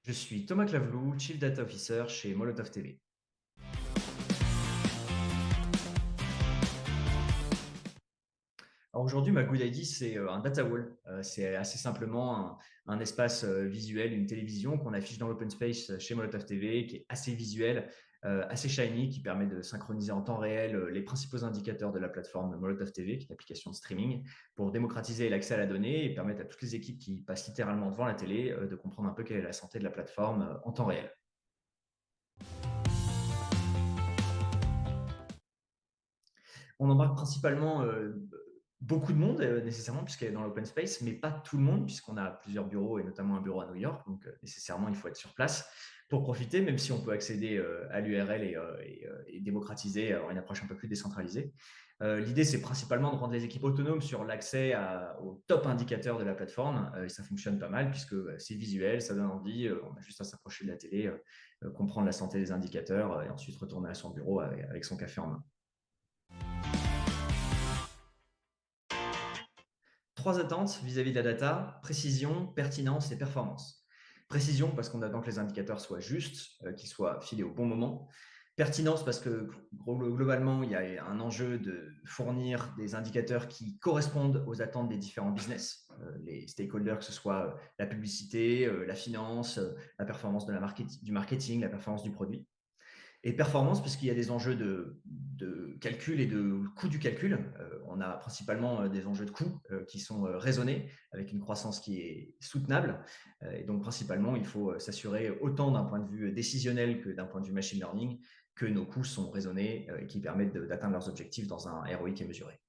Je suis Thomas Clavelou, Chief Data Officer chez Molotov TV. Alors aujourd'hui, ma Good ID, c'est un data wall. C'est assez simplement un espace visuel, une télévision qu'on affiche dans l'open space chez Molotov TV, qui est assez visuel, assez shiny, qui permet de synchroniser en temps réel les principaux indicateurs de la plateforme Molotov TV, qui est une application de streaming, pour démocratiser l'accès à la donnée et permettre à toutes les équipes qui passent littéralement devant la télé de comprendre un peu quelle est la santé de la plateforme en temps réel. On embarque principalement beaucoup de monde nécessairement puisqu'elle est dans l'open space, mais pas tout le monde puisqu'on a plusieurs bureaux et notamment un bureau à New York. Donc nécessairement, il faut être sur place pour profiter, même si on peut accéder à l'URL et démocratiser, avoir une approche un peu plus décentralisée. L'idée, c'est principalement de rendre les équipes autonomes sur l'accès aux top indicateurs de la plateforme. Et ça fonctionne pas mal puisque c'est visuel, ça donne envie. On a juste à s'approcher de la télé, comprendre la santé des indicateurs et ensuite retourner à son bureau avec son café en main. Trois attentes vis-à-vis de la data: précision, pertinence et performance. Précision parce qu'on attend que les indicateurs soient justes, qu'ils soient filés au bon moment. Pertinence parce que globalement, il y a un enjeu de fournir des indicateurs qui correspondent aux attentes des différents business, les stakeholders, que ce soit la publicité, la finance, la performance du marketing, la performance du produit. Et performance, puisqu'il y a des enjeux de calcul et de coût du calcul. On a principalement des enjeux de coût qui sont raisonnés, avec une croissance qui est soutenable. Et donc, principalement, il faut s'assurer, autant d'un point de vue décisionnel que d'un point de vue machine learning, que nos coûts sont raisonnés et qui permettent d'atteindre leurs objectifs dans un ROI qui est mesuré.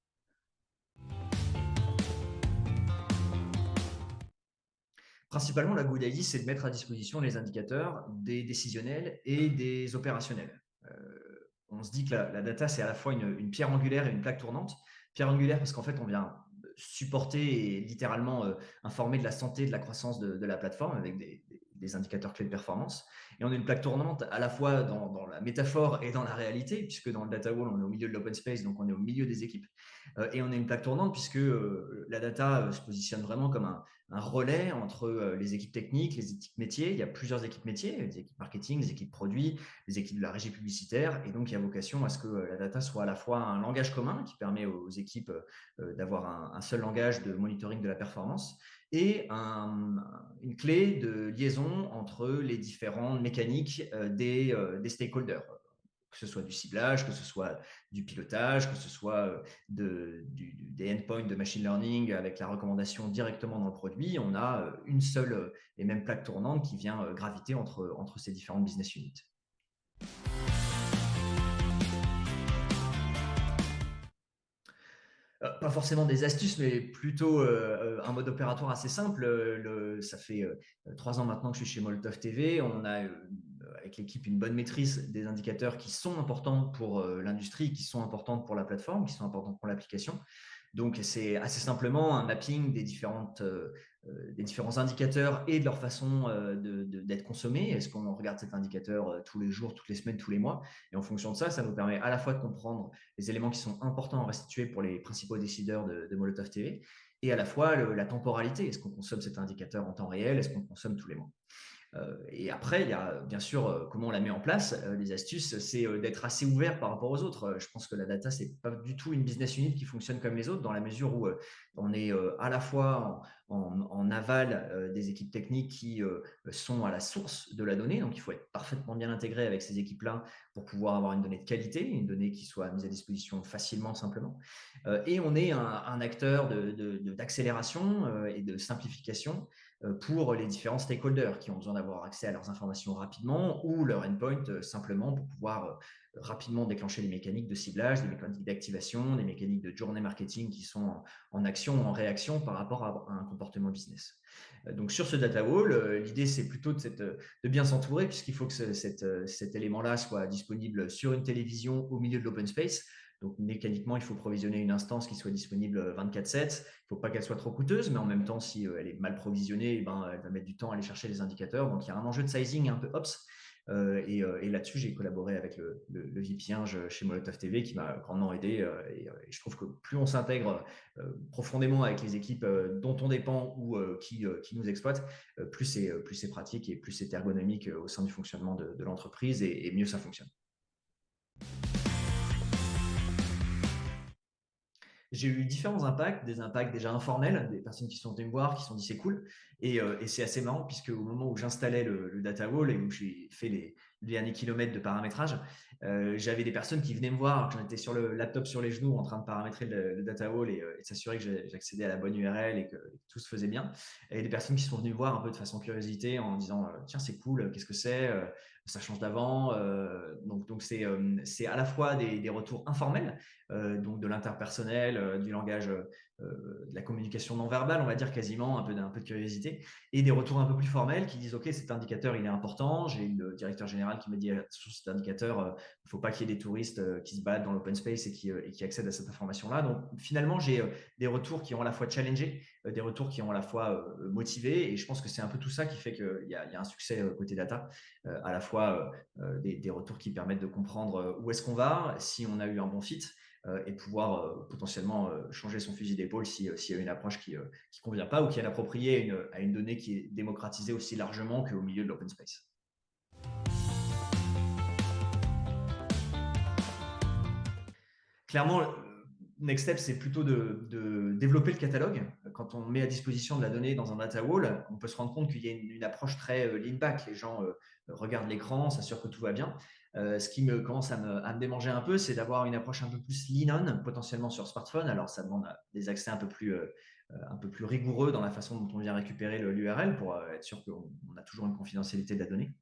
Principalement, la Good ID, c'est de mettre à disposition les indicateurs des décisionnels et des opérationnels. On se dit que la data, c'est à la fois une pierre angulaire et une plaque tournante. Pierre angulaire parce qu'en fait, on vient supporter et littéralement informer de la santé, de la croissance de la plateforme avec des indicateurs clés de performance. Et on a une plaque tournante à la fois dans la métaphore et dans la réalité, puisque dans le data wall, on est au milieu de l'open space, donc on est au milieu des équipes. Et on a une plaque tournante puisque la data se positionne vraiment comme un relais entre les équipes techniques, les équipes métiers. Il y a plusieurs équipes métiers, les équipes marketing, les équipes produits, les équipes de la régie publicitaire. Et donc, il y a vocation à ce que la data soit à la fois un langage commun qui permet aux équipes d'avoir un seul langage de monitoring de la performance et une clé de liaison entre les différentes mécaniques des stakeholders, que ce soit du ciblage, que ce soit du pilotage, que ce soit des endpoints de machine learning avec la recommandation directement dans le produit. On a une seule et même plaque tournante qui vient graviter entre ces différentes business units. Pas forcément des astuces, mais plutôt un mode opératoire assez simple. Ça fait 3 ans maintenant que je suis chez Molotov TV. On a avec l'équipe une bonne maîtrise des indicateurs qui sont importants pour l'industrie, qui sont importants pour la plateforme, qui sont importants pour l'application. Donc, c'est assez simplement un mapping des différents indicateurs et de leur façon d'être consommés. Est-ce qu'on regarde cet indicateur tous les jours, toutes les semaines, tous les mois? Et en fonction de ça, ça nous permet à la fois de comprendre les éléments qui sont importants à restituer pour les principaux décideurs de Molotov TV et à la fois la temporalité. Est-ce qu'on consomme cet indicateur en temps réel? Est-ce qu'on consomme tous les mois? Et après, il y a bien sûr comment on la met en place. Les astuces, c'est d'être assez ouvert par rapport aux autres. Je pense que la data, c'est pas du tout une business unit qui fonctionne comme les autres, dans la mesure où on est à la fois en aval des équipes techniques qui sont à la source de la donnée. Donc, il faut être parfaitement bien intégré avec ces équipes-là pour pouvoir avoir une donnée de qualité, une donnée qui soit mise à disposition facilement, simplement. Et on est un acteur d'accélération et de simplification pour les différents stakeholders qui ont besoin d'avoir accès à leurs informations rapidement ou leur endpoint simplement pour pouvoir rapidement déclencher les mécaniques de ciblage, des mécaniques d'activation, des mécaniques de journée marketing qui sont en action, en réaction par rapport à un comportement business. Donc sur ce data wall, l'idée c'est plutôt de bien s'entourer puisqu'il faut que cet élément-là soit disponible sur une télévision au milieu de l'open space. Donc, mécaniquement, il faut provisionner une instance qui soit disponible 24/7. Il ne faut pas qu'elle soit trop coûteuse, mais en même temps, si elle est mal provisionnée, eh ben, elle va mettre du temps à aller chercher les indicateurs. Donc, il y a un enjeu de sizing un peu ops Et là-dessus, j'ai collaboré avec le VP1 chez Molotov TV qui m'a grandement aidé. Et je trouve que plus on s'intègre profondément avec les équipes dont on dépend ou qui nous exploitent, plus c'est pratique et plus c'est ergonomique au sein du fonctionnement de l'entreprise et mieux ça fonctionne. J'ai eu différents impacts, des impacts déjà informels, des personnes qui sont venues me voir, qui se sont dit c'est cool. Et c'est assez marrant puisque au moment où j'installais le data wall et où j'ai fait les derniers kilomètres de paramétrage, j'avais des personnes qui venaient me voir, j'en étais sur le laptop sur les genoux en train de paramétrer le data wall et de s'assurer que j'accédais à la bonne URL et que tout se faisait bien. Et des personnes qui sont venues me voir un peu de façon curiosité en disant tiens c'est cool, qu'est-ce que c'est, ça change d'avant. Donc c'est à la fois des retours informels, donc de l'interpersonnel, du langage, de la communication non verbale, on va dire quasiment, un peu de curiosité, et des retours un peu plus formels qui disent, OK, cet indicateur, il est important. J'ai eu le directeur général qui m'a dit, sur cet indicateur, il ne faut pas qu'il y ait des touristes qui se battent dans l'open space et qui accèdent à cette information-là. Donc finalement, j'ai des retours qui ont à la fois challengé, des retours qui ont à la fois motivé, et je pense que c'est un peu tout ça qui fait qu'il y a un succès côté data, à la fois des retours qui permettent de comprendre où est-ce qu'on va, si on a eu un bon fit, et pouvoir potentiellement changer son fusil d'épaule s'il y a une approche qui ne convient pas ou qui est inappropriée à une donnée qui est démocratisée aussi largement qu'au milieu de l'open space. Clairement, Next Step, c'est plutôt de développer le catalogue. Quand on met à disposition de la donnée dans un data wall, on peut se rendre compte qu'il y a une approche très lean back. Les gens regardent l'écran, s'assurent que tout va bien. Ce qui commence à me démanger un peu, c'est d'avoir une approche un peu plus lean on, potentiellement sur smartphone. Alors, ça demande des accès un peu plus rigoureux dans la façon dont on vient récupérer l'URL pour être sûr qu'on a toujours une confidentialité de la donnée.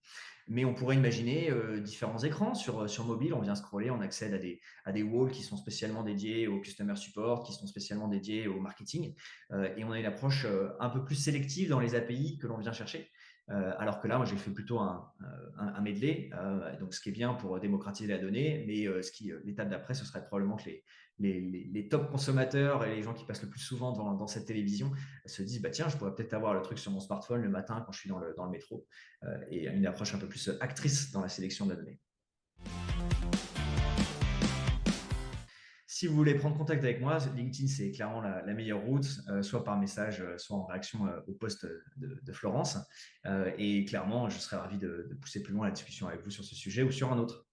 Mais on pourrait imaginer différents écrans sur mobile. On vient scroller, on accède à des walls qui sont spécialement dédiés au customer support, qui sont spécialement dédiés au marketing. Et on a une approche un peu plus sélective dans les API que l'on vient chercher. Alors que là, moi, j'ai fait plutôt un medley, donc ce qui est bien pour démocratiser la donnée, mais l'étape d'après, ce serait probablement que les top consommateurs et les gens qui passent le plus souvent dans cette télévision se disent bah tiens, je pourrais peut-être avoir le truc sur mon smartphone le matin quand je suis dans le métro, et une approche un peu plus actrice dans la sélection de la donnée. Si vous voulez prendre contact avec moi, LinkedIn, c'est clairement la meilleure route, soit par message, soit en réaction au post de Florence. Et clairement, je serais ravi de pousser plus loin la discussion avec vous sur ce sujet ou sur un autre.